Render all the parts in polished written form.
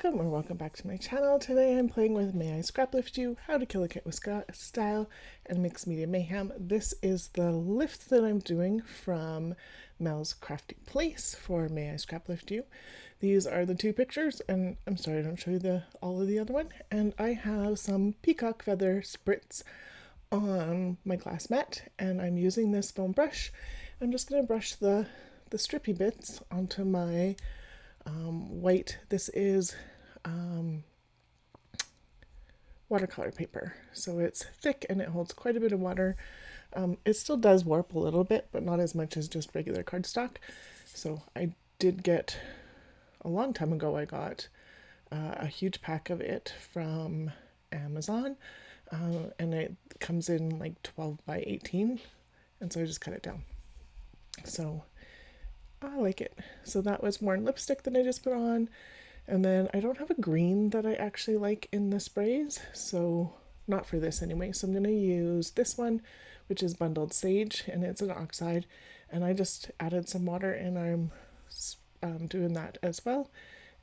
Welcome or welcome back to my channel. Today I'm playing with May I Scraplift You, How to Kill a Kit with Style, and Mixed Media Mayhem. This is the lift that I'm doing from Mel's Crafty Place for May I Scraplift You. These are the two pictures, and I'm sorry I don't show you all of the other one. And I have some peacock feather spritz on my glass mat, and I'm using this foam brush. I'm just going to brush the strippy bits onto my white. This is watercolor paper, so it's thick and it holds quite a bit of water. It still does warp a little bit, but not as much as just regular cardstock. So I did get, a long time ago, I got a huge pack of it from Amazon, and it comes in like 12 by 18, and so I just cut it down. So I like it. So that was more lipstick that I just put on. And then I don't have a green that I actually like in the sprays, so not for this anyway. So I'm going to use this one, which is Bundled Sage, and it's an oxide. And I just added some water, and I'm doing that as well.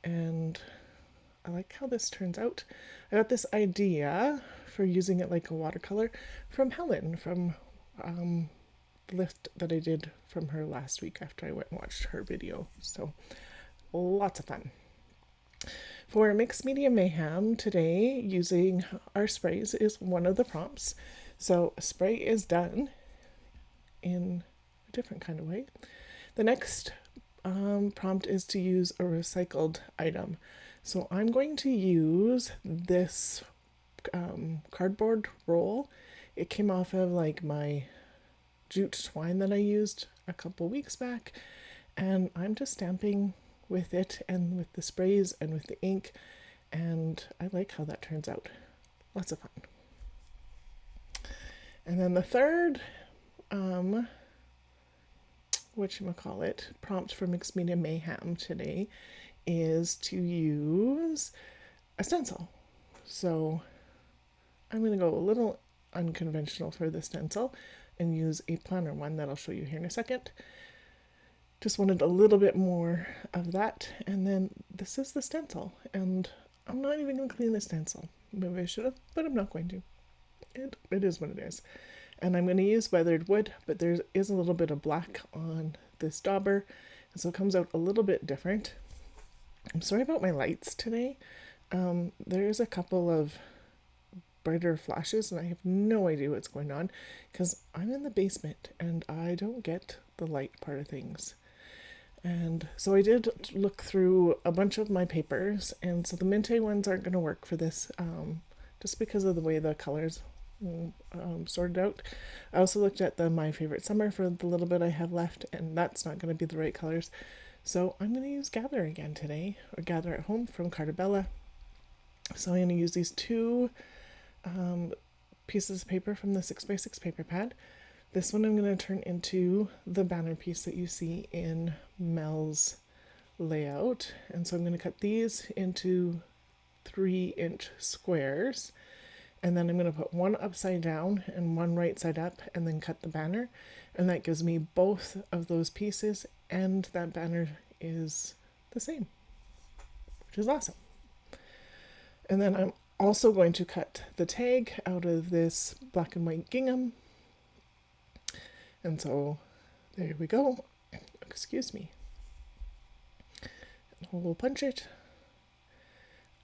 And I like how this turns out. I got this idea for using it like a watercolor from Helen, from lift that I did from her last week after I went and watched her video. So lots of fun. For Mixed Media Mayhem today, using our sprays is one of the prompts. So a spray is done in a different kind of way. The next prompt is to use a recycled item. So I'm going to use this cardboard roll. It came off of like my jute twine that I used a couple weeks back, and I'm just stamping with it and with the sprays and with the ink, and I like how that turns out. Lots of fun. And then the third prompt for Mixed Media Mayhem today is to use a stencil. So I'm going to go a little unconventional for the stencil and use a planner one that I'll show you here in a second. Just wanted a little bit more of that. And then this is the stencil, and I'm not even going to clean the stencil. Maybe I should have, but I'm not going to. It is what it is. And I'm going to use weathered wood, but there is a little bit of black on this dauber, and so it comes out a little bit different. I'm sorry about my lights today. There's a couple of brighter flashes, and I have no idea what's going on because I'm in the basement and I don't get the light part of things. And so I did look through a bunch of my papers, and so the Minte ones aren't going to work for this, just because of the way the colors sorted out. I also looked at the My Favorite Summer for the little bit I have left, and that's not going to be the right colors. So I'm going to use Gather again today, or Gather at Home from Cartabella. So I'm going to use these two pieces of paper from the 6x6 paper pad. This one I'm going to turn into the banner piece that you see in Mel's layout. And so I'm going to cut these into 3-inch squares. And then I'm going to put one upside down and one right side up, and then cut the banner. And that gives me both of those pieces, and that banner is the same, which is awesome. And then I'm also going to cut the tag out of this black and white gingham. And so there we go. Excuse me. And we'll punch it.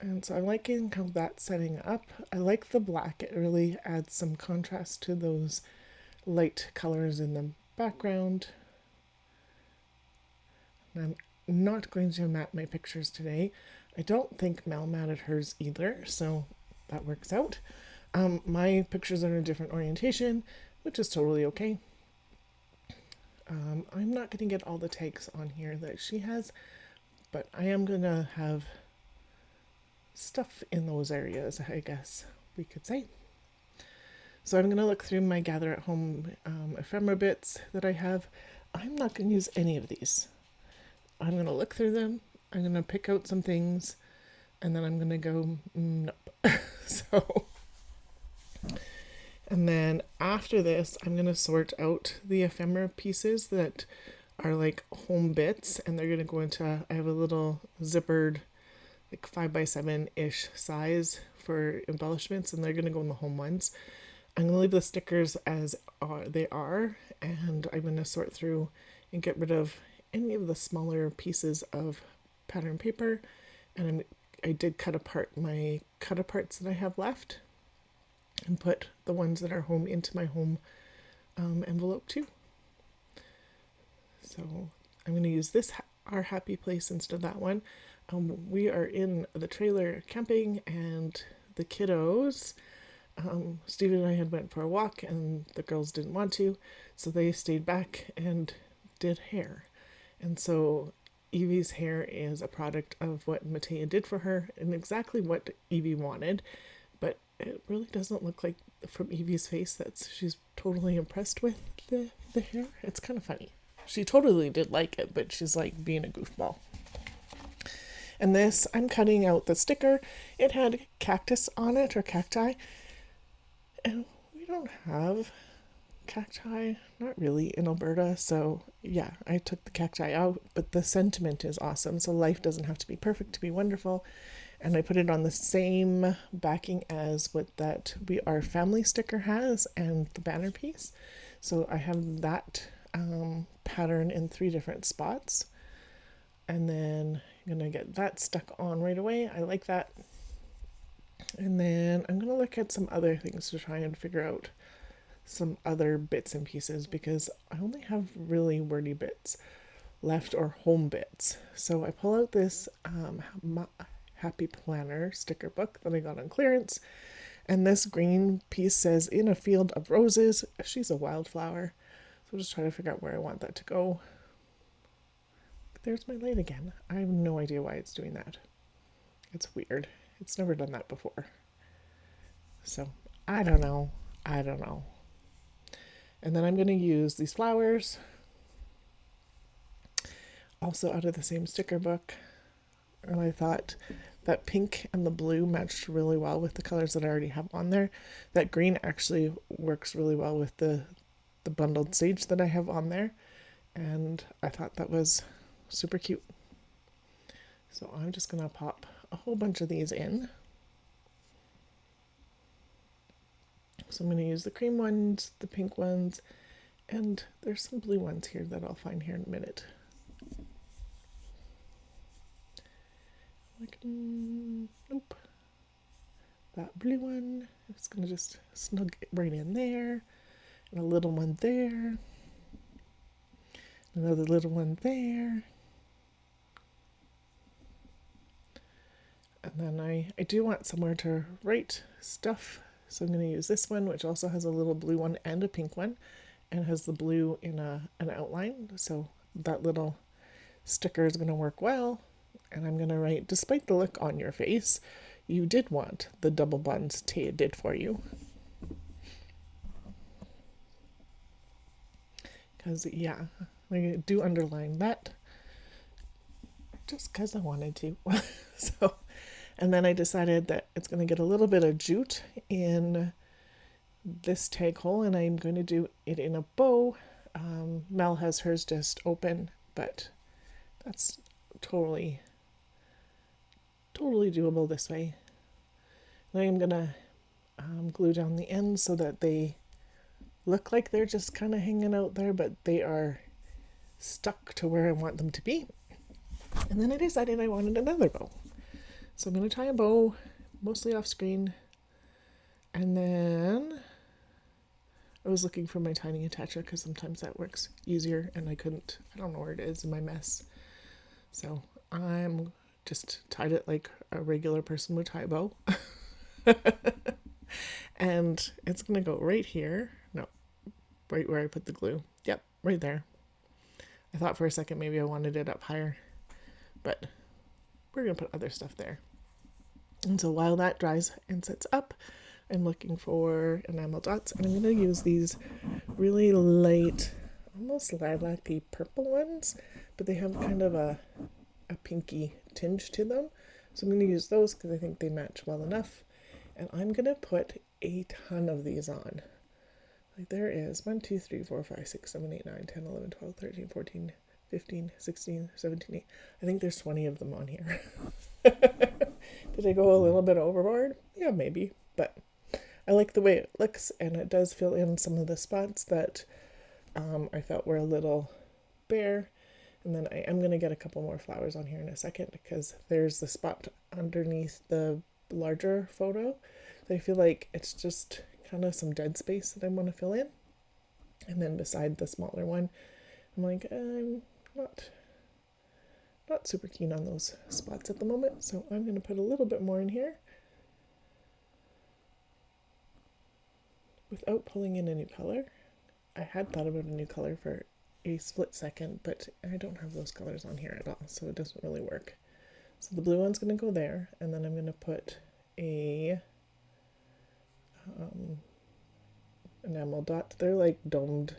And so I'm liking how that's setting up. I like the black. It really adds some contrast to those light colors in the background. And I'm not going to matte my pictures today. I don't think Mel matted hers either, so that works out. My pictures are in a different orientation, which is totally okay. I'm not going to get all the tags on here that she has, but I am going to have stuff in those areas, I guess we could say. So I'm going to look through my Gather at Home ephemera bits that I have. I'm not going to use any of these. I'm going to look through them. I'm going to pick out some things, and then I'm going to go, nope. So, and then after this, I'm going to sort out the ephemera pieces that are like home bits, and they're going to go into, I have a little zippered like 5x7-ish size for embellishments, and they're going to go in the home ones. I'm going to leave the stickers as they are, and I'm going to sort through and get rid of any of the smaller pieces of pattern paper. And I did cut apart my cut aparts that I have left and put the ones that are home into my home envelope too. So I'm going to use this Our Happy Place instead of that one. We are in the trailer camping, and the kiddos, Stephen and I had went for a walk, and the girls didn't want to, so they stayed back and did hair. And so Evie's hair is a product of what Matea did for her and exactly what Evie wanted, but it really doesn't look like from Evie's face that she's totally impressed with the hair. It's kind of funny. She totally did like it, but she's like being a goofball. And this, I'm cutting out the sticker. It had cactus on it, or cacti. And we don't have cacti, not really, in Alberta. So yeah, I took the cacti out, but the sentiment is awesome. So life doesn't have to be perfect to be wonderful. And I put it on the same backing as what that We Are Family sticker has and the banner piece. So I have that pattern in 3 different spots. And then I'm going to get that stuck on right away. I like that. And then I'm going to look at some other things to try and figure out some other bits and pieces, because I only have really wordy bits left, or home bits. So I pull out this Happy Planner sticker book that I got on clearance. And this green piece says, "In a field of roses." She's a wildflower. So I'll just try to figure out where I want that to go. There's my light again. I have no idea why it's doing that. It's weird. It's never done that before. So I don't know. And then I'm going to use these flowers, also out of the same sticker book. And I thought that pink and the blue matched really well with the colors that I already have on there. That green actually works really well with the bundled sage that I have on there. And I thought that was super cute. So I'm just going to pop a whole bunch of these in. So I'm going to use the cream ones, the pink ones, and there's some blue ones here that I'll find here in a minute. Like, nope. That blue one, it's going to just snug right in there. And a little one there. Another little one there. And then I do want somewhere to write stuff. So I'm going to use this one, which also has a little blue one and a pink one, and has the blue in an outline. So that little sticker is going to work well. And I'm going to write, "Despite the look on your face, you did want the double buns Taya did for you." Because, yeah, I do underline that just because I wanted to. So, and then I decided that it's going to get a little bit of jute in this tag hole, and I'm going to do it in a bow. Mel has hers just open, but that's totally doable this way. And I'm going to glue down the ends so that they look like they're just kind of hanging out there, but they are stuck to where I want them to be. And then I decided I wanted another bow. So I'm going to tie a bow, mostly off screen. And then I was looking for my tiny attacher because sometimes that works easier, and I don't know where it is in my mess. So I'm just tied it like a regular person would tie a bow. And it's going to go right here. No, right where I put the glue. Yep, right there. I thought for a second maybe I wanted it up higher, but we're going to put other stuff there. And so while that dries and sets up, I'm looking for enamel dots, and I'm going to use these really light, almost lilac-y purple ones, but they have kind of a pinky tinge to them. So I'm going to use those because I think they match well enough. And I'm going to put a ton of these on. Like there is 1, 2, 3, 4, 5, 6, 7, 8, 9, 10, 11, 12, 13, 14, 15, 16, 17, 18. I think there's 20 of them on here. Did I go a little bit overboard? Yeah, maybe, but I like the way it looks, and it does fill in some of the spots that I felt were a little bare. And then I am going to get a couple more flowers on here in a second, because there's the spot underneath the larger photo that I feel like it's just kind of some dead space that I want to fill in. And then beside the smaller one, I'm like, I'm not super keen on those spots at the moment, so I'm going to put a little bit more in here without pulling in a new color. I had thought about a new color for a split second, but I don't have those colors on here at all, so it doesn't really work. So the blue one's going to go there, and then I'm going to put a enamel dot. They're like domed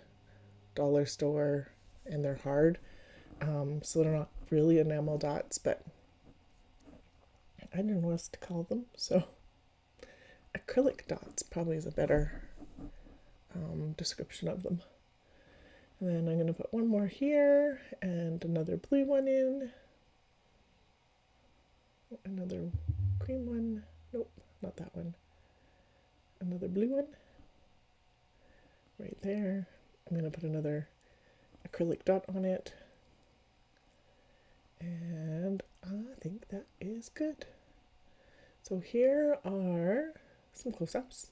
dollar store, and they're hard, so they're not really enamel dots, but I don't know what else to call them, so acrylic dots probably is a better description of them. And then I'm going to put one more here and another blue one in, another cream one, nope, not that one, another blue one right there. I'm going to put another acrylic dot on it, and I think that is good. So here are some close-ups.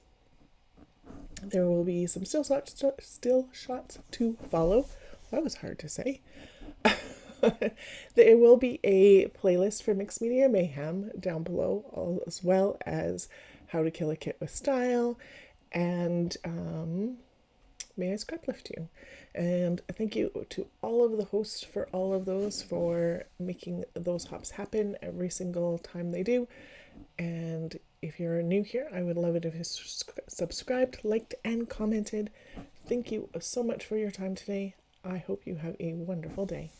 There will be some still shots to follow. That was hard to say. There will be a playlist for Mixed Media Mayhem down below, as well as How to Kill a Kit with Style, and May I Scraplift You. And thank you to all of the hosts for all of those, for making those hops happen every single time they do. And if you're new here, I would love it if you subscribed, liked, and commented. Thank you so much for your time today. I hope you have a wonderful day.